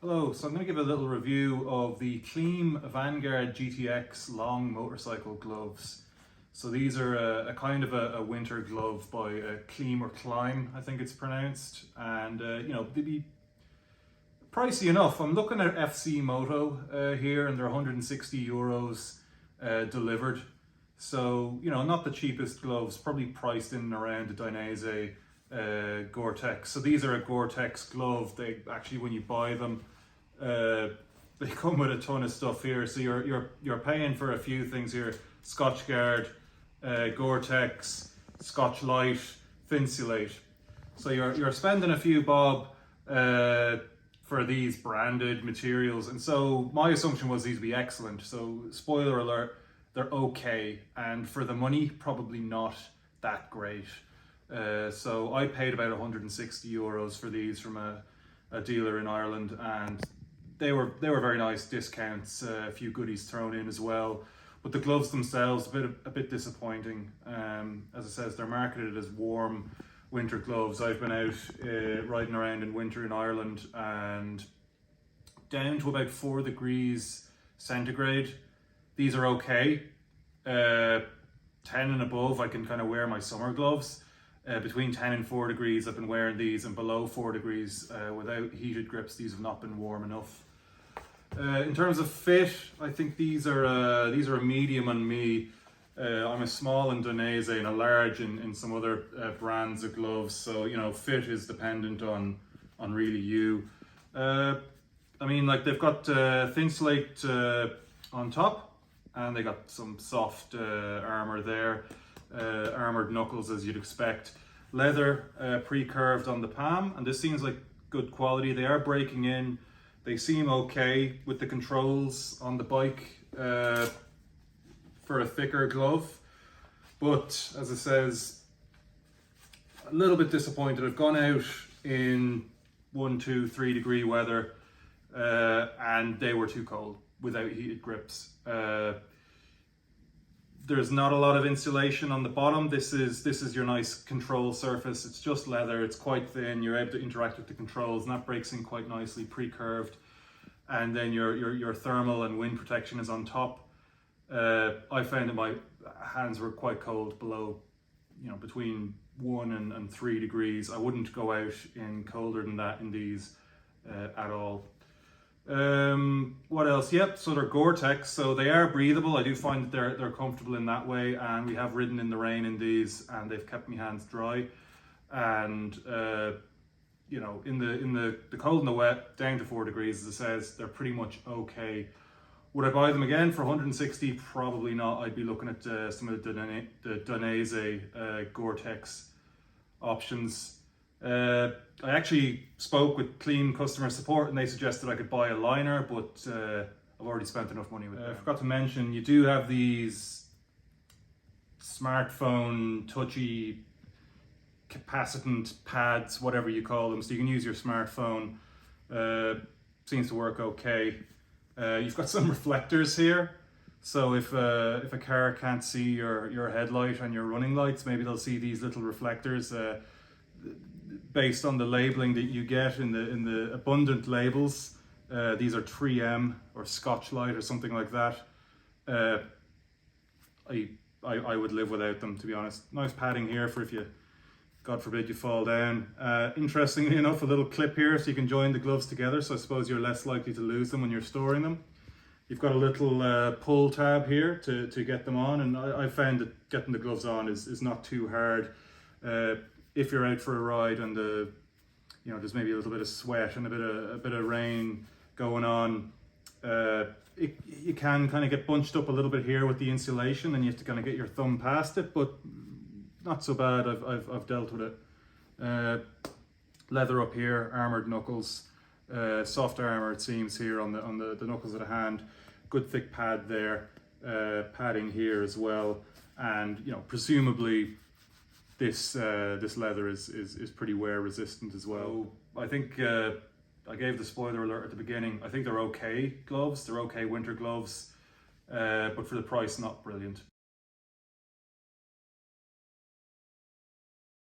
Hello, so I'm going to give a little review of the Klim Vanguard GTX Long motorcycle gloves. So these are a kind of a winter glove by Klim or Klim, I think it's pronounced. And they'd be pricey enough. I'm looking at FC Moto here, and they're 160 euros delivered. So, not the cheapest gloves, probably priced in and around the Dainese Gore-Tex. So these are a Gore-Tex glove. They actually, when you buy them, they come with a ton of stuff here. So you're paying for a few things here: Scotchgard, Gore-Tex, Scotch Light, Finsulate. So you're spending a few bob for these branded materials, and so my assumption was these would be excellent. So spoiler alert, they're okay, and for the money, probably not that great. So I paid about 160 euros for these from a dealer in Ireland, and they were very nice discounts, a few goodies thrown in as well. But the gloves themselves, a bit disappointing. As it says, they're marketed as warm winter gloves. I've been out riding around in winter in Ireland, and down to about 4 degrees centigrade. These are okay. 10 and above, I can kind of wear my summer gloves. Between 10 and 4 degrees, I've been wearing these, and below 4 degrees, without heated grips, these have not been warm enough. In terms of fit, I think these are a medium on me. I'm a small in Dainese and a large in some other brands of gloves, so fit is dependent on really you. They've got Finsulate on top, and they got some soft armor there, armored knuckles as you'd expect. Leather pre-curved on the palm, and this seems like good quality. They are breaking in. They seem okay with the controls on the bike for a thicker glove, but as it says, a little bit disappointed. I've gone out in 1, 2, 3 degree weather, and they were too cold without heated grips. There's not a lot of insulation on the bottom. This is your nice control surface. It's just leather. It's quite thin. You're able to interact with the controls, and that breaks in quite nicely, pre-curved. And then your thermal and wind protection is on top. I found that my hands were quite cold below, between 1 and 3 degrees. I wouldn't go out in colder than that in these at all. What else? Yep, so they're Gore-Tex, so they are breathable. I do find that they're comfortable in that way, and we have ridden in the rain in these, and they've kept my hands dry. And in the cold and the wet, down to 4 degrees, as it says, they're pretty much okay. Would I buy them again for 160? Probably not. I'd be looking at some of the Dainese Gore-Tex options. I actually spoke with Klim customer support, and they suggested I could buy a liner, but I've already spent enough money with them. I forgot to mention, you do have these smartphone touchy capacitant pads, whatever you call them, so you can use your smartphone. Seems to work okay. You've got some reflectors here, so if a car can't see your headlight and your running lights, maybe they'll see these little reflectors. Based on the labeling that you get in the abundant labels, these are 3M or Scotch Light or something like that. I would live without them, to be honest. Nice padding here for if you, God forbid, you fall down. Interestingly enough, a little clip here so you can join the gloves together, so I suppose you're less likely to lose them when you're storing them. You've got a little pull tab here to get them on, and I found that getting the gloves on is not too hard. If you're out for a ride and there's maybe a little bit of sweat and a bit of rain going on, you can kind of get bunched up a little bit here with the insulation, and you have to kind of get your thumb past it, but not so bad. I've dealt with it. Leather up here, armored knuckles, soft armor it seems here on the knuckles of the hand. Good thick pad there, padding here as well, and presumably this leather is pretty wear resistant as well. I think I gave the spoiler alert at the beginning. I think they're okay gloves. They're okay winter gloves, but for the price, not brilliant.